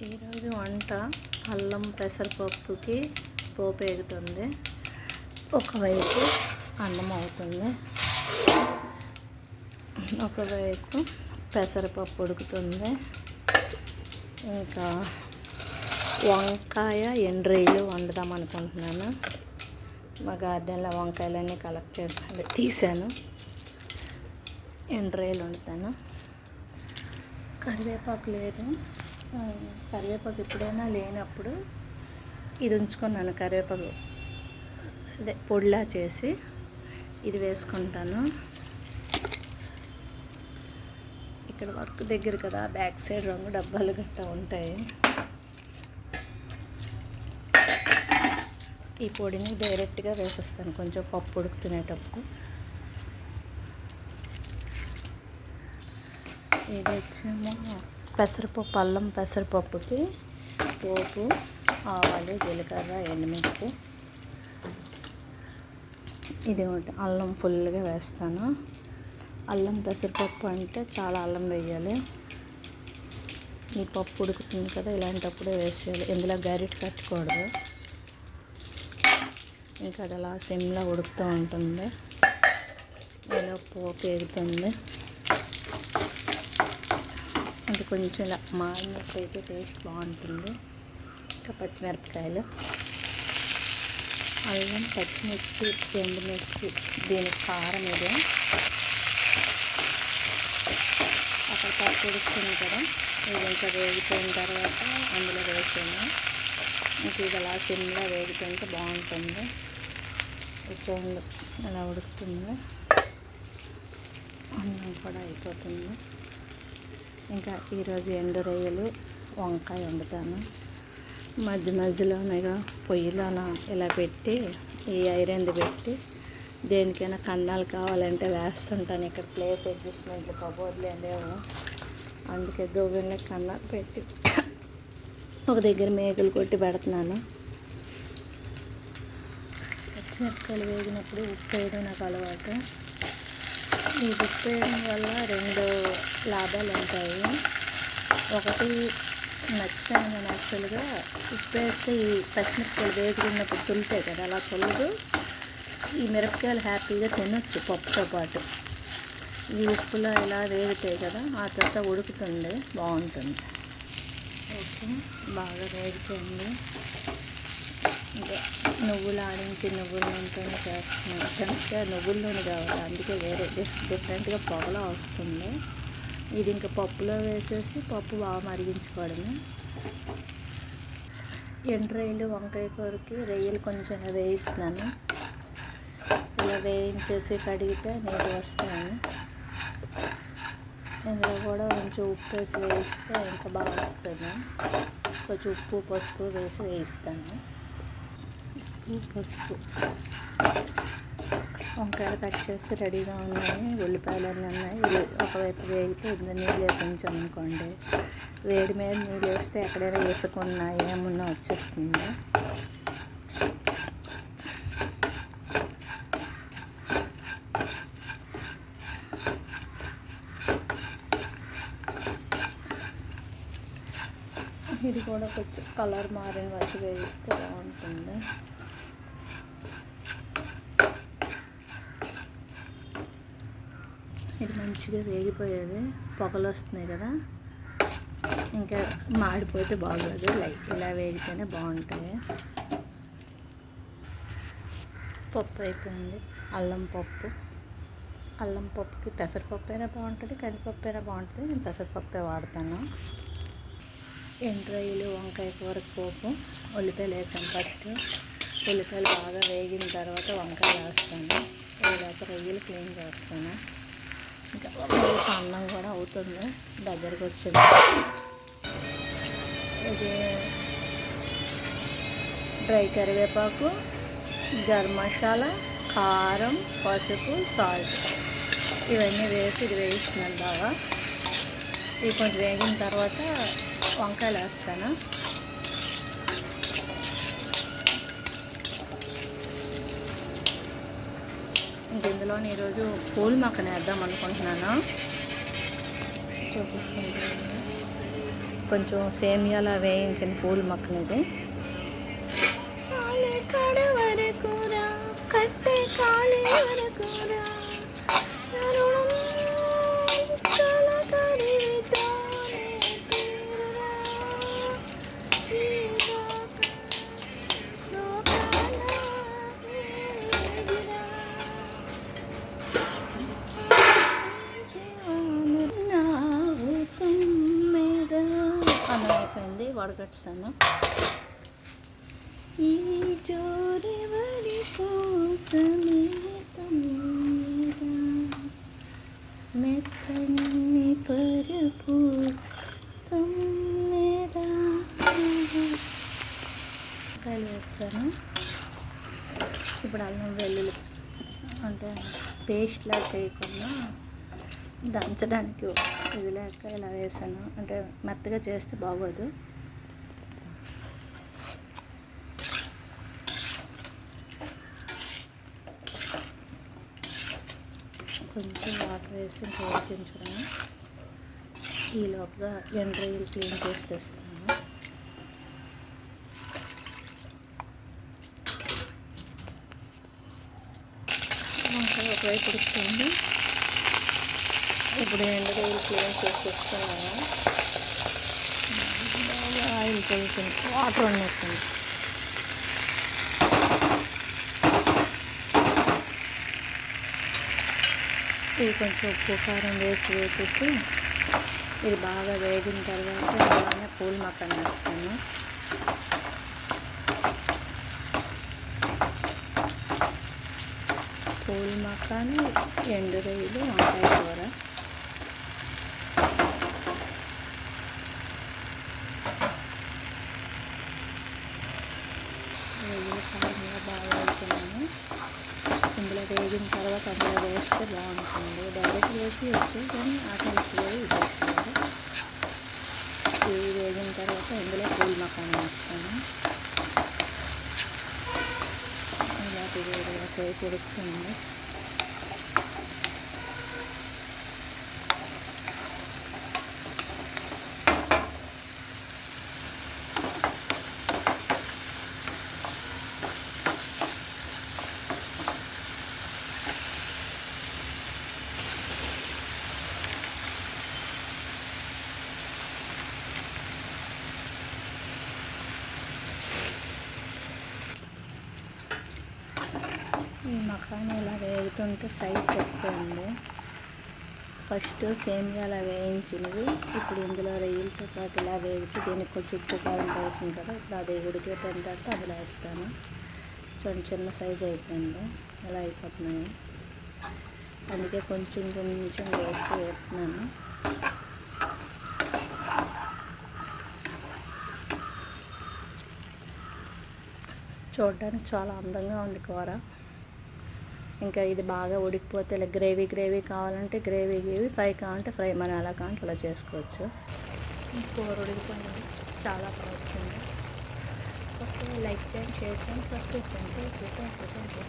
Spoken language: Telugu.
ఈరోజు వంట అల్లం పెసరపప్పుకి పోపు ఎగుతుంది. ఒకవైపు అన్నం అవుతుంది, ఒకవైపు పెసరపప్పు ఉడుకుతుంది. ఇంకా వంకాయ ఎండ్రాయిలు వండుదాం అనుకుంటున్నాను. మా గార్డెన్లో వంకాయలన్నీ కలెక్ట్ చేసి తీసాను. ఎండ్రాయిలు వండుతాను. కరివేపాకు లేదు. కరివేపాకు ఎప్పుడైనా లేనప్పుడు ఇది ఉంచుకున్నాను. కరివేపాకు అదే పొడిలా చేసి ఇది వేసుకుంటాను. ఇక్కడ వర్క్ దగ్గర కదా, బ్యాక్ సైడ్ రంగు డబ్బాలు గట్టా ఉంటాయి. ఈ పొడిని డైరెక్ట్గా వేసేస్తాను కొంచెం పప్పు ఉడుకుతునేటప్పుడు. ఇది వచ్చేమో పెసరపప్పు, అల్లం పెసరపప్పుకి పోపు, ఆవాలు, జీలకర్ర, ఎండుమిర్చి. ఇది ఒకటి అల్లం ఫుల్గా వేస్తాను. అల్లం పెసరపప్పు అంటే చాలా అల్లం వేయాలి. ఈ పప్పు ఉడుకుతుంది కదా, ఇలాంటప్పుడే వేసేయాలి. ఇందులో గరిటె కట్టకూడదు. ఇంకా అది అలా సిమ్లో ఉడుకుతూ ఉంటుంది. ఇలా పోపు ఎగుతుంది. అంటే కొంచెం ఇలా మాడినట్లయితే టేస్ట్ బాగుంటుంది. ఇంకా పచ్చిమిరపకాయలు, అల్లం, పచ్చిమిర్చి, ఎండుమిర్చి, దీని కారం ఇది. అక్కడ పప్పు ఉడుకుతుంది కదా, ఇది ఇంకా వేగిపోయిన తర్వాత అందులో వేసాను. ఇంక ఇది అలా సిమ్లో వేగుతుంటే బాగుంటుంది. చూడండి అలా ఉడుకుతుంది. అన్నం కూడా అయిపోతుంది. ఇంకా ఈరోజు ఎండు రొయ్యలు, వంకాయ వండుతాను. మధ్య మధ్యలోనగా పొయ్యిలోన ఇలా పెట్టి ఈ ఐరన్ది పెట్టి దేనికైనా కన్నాలు కావాలంటే వేస్తుంటాను. ఇక్కడ ప్లేస్ అడ్జస్ట్మెంట్లు కబోర్డ్లు లేవు, అందుకే దోబెల్ని కన్నాలు పెట్టి ఒక దగ్గర మేకలు కొట్టి పెడుతున్నాను. పచ్చిమిరపకాయలు వేగినప్పుడు ఉప్పు వేయడం నాకు అలవాటు. ఈ ఉప్పు వేయడం వల్ల రెండు లాభాలు ఉంటాయి. ఒకటి నచ్చాను నేను యాక్చువల్గా, ఉప్పు వేస్తే ఈ పచ్చిమిరపకాయలు వేగుతున్నప్పుడు తులుతాయి కదా, అలా తులదు. ఈ మిరపకాయలు హ్యాపీగా తినొచ్చు పప్పుతో పాటు. ఈ ఉప్పులో ఇలా వేగుతాయి కదా, ఆ తర్వాత ఉడుకుతుంది, బాగుంటుంది. ఓకే, బాగా వేగుతుంది. ఇంకా నువ్వులు ఆడించి నువ్వుల నూనెతోనే చేస్తున్నాను. కనుక నువ్వుల నూనె కావాలి, అందుకే వేరే డిఫరెంట్గా పొగలా వస్తుంది. ఇది ఇంకా పప్పులో వేసేసి పప్పు బాగా మరిగించుకోవడమే. ఎండు రొయ్యలు, వంకాయ కూరకి రొయ్యలు కొంచెం వేయిస్తున్నాను. ఇలా వేయించేసి కడిగితే నీరు వస్తాను. ఇందులో కూడా కొంచెం ఉప్పు వేసి వేయిస్తే ఇంకా బాగా వస్తుంది. కొంచెం ఉప్పు, పసుపు వేసి వేయిస్తాను. పసుపు, వంకాయలు కట్ చేసి రెడీగా ఉన్నాయి. ఉల్లిపాయలు అన్నీ ఉన్నాయి. ఇది ఒకవైపు వేగితే ఇందులో నీళ్ళు వేసి ఉంచాం అనుకోండి, వేడి మీద నీళ్ళు వేస్తే ఎక్కడైనా వేసుకున్నా ఏమున్నా వచ్చేస్తుంది. ఇది కూడా కొంచెం కలర్ మారిన వరకు వేయిస్తే బాగుంటుంది. ఇది మంచిగా వేగిపోయేది, పొగలు వస్తున్నాయి కదా, ఇంకా మాడిపోతే బాగోదు. ఇలా వేగితేనే బాగుంటాయి. పప్పు అయిపోయింది. అల్లం పప్పు, అల్లం పప్పుకి పెసరపప్పు అయినా బాగుంటుంది, కందిపప్పు అయినా బాగుంటుంది. నేను పెసరపప్పే వాడతాను. ఎండు రొయ్యలు, వంకాయ కూర పోపు, ఉల్లిపాయలు వేసాను. ఫస్ట్ ఉల్లిపాయలు బాగా వేగిన తర్వాత వంకాయ వేస్తాను. తర్వాత రొయ్యలు క్లీన్ చేస్తాను. ఇంకా ఒకవైపు అన్నం కూడా అవుతుంది, దగ్గరకు వచ్చింది. ఇది డ్రై కరివేపాకు, గరం మసాలా, కారం, పసుపు, సాల్ట్ ఇవన్నీ వేసి ఇది వేయిస్తున్నాను బాగా. ఇది కొంచెం వేగిన తర్వాత వంకాయలు వేస్తాను. ఇంక ఇందులో ఈరోజు పూల్ మక్కన వేద్దాం అనుకుంటున్నాను. చూపిస్తుంది. కొంచెం సేమియాలా వేయించిన పూల్ మక్కనిది. కట్టే కాలి వరకురా అన్నం అయిపోయింది, వడగట్టాను. ఈ జోరెవరి కోసమే మెత్తని పరుపు తమ్మెద కాయలు వేస్తాను. ఇప్పుడు అల్లం వెల్లుల్లి అంటే పేస్ట్లా చేయకుండా దంచడానికి ఇది లేక ఇలా వేసాను. అంటే మెత్తగా చేస్తే బాగోదు. కొంచెం వాటర్ వేసి ఉడికించడం. ఈ లోపల ఎండ్రాయిలు క్లీన్ చేసి తెస్తాను. ఒకవైపు ఉడుకుతుంది. ఇప్పుడు ఎండ్రాయిలు క్లీన్ చేసి తెస్తున్నాను. బాగా ఆయిల్ పొడుతుంది, వాటర్ ఉన్నట్టుంది. ఇది కొంచెం ఉప్పు కారం వేసి వేసేసి ఇది బాగా వేగిన తర్వాత అలానే పూల్ మక్కన వేస్తాను. పూల్ మక్కని, ఎండు రొయ్యలు, వంకాయ కూర. రొయ్యలు కారంగా బాగా వేస్తున్నాను. ఇందులో వేగిన తర్వాత అందులో వేస్తే బాగుంటుంది. డైరెక్ట్ వేసి వచ్చు, కానీ ఆకలికి ఇది ఇవి వేగిన తర్వాత ఇందులో పూల్ మకాన్ వేస్తాను. ఇలాంటి వేడిగా పోయి ఉడుకుతుంది. ఈ మకాన్ ఇలా వేగుతుంటే సైడ్ పెట్టుకోండి. ఫస్ట్ సేమియాలా వేయించినవి ఇప్పుడు ఇందులో రొయ్యలతో పాటు ఇలా వేగితే దీనికి కొంచెం ఉప్పు కారం పడుతుంది కదా. ఇప్పుడు అది ఉడికిపోయిన తర్వాత అందులో వేస్తాను. చిన్న సైజు అయిపోయింది, ఇలా అయిపోతున్నాయి. అందుకే కొంచెం కొంచెం వేస్తూ వేస్తున్నాను. చూడడానికి చాలా అందంగా ఉంది కూర. ఇంకా ఇది బాగా ఉడికిపోతే ఇలా గ్రేవీ కావాలంటే గ్రేవీ ఫ్రై కావాలంటే ఫ్రై, మనం ఎలా కావాలంటే అలా చేసుకోవచ్చు. కూర ఉడికిపోయింది, చాలా బాగా వచ్చింది. ఓకే, లైక్ చేయండి, షేర్ చేయండి, సబ్స్క్రైబ్ చేయండి. Thank you.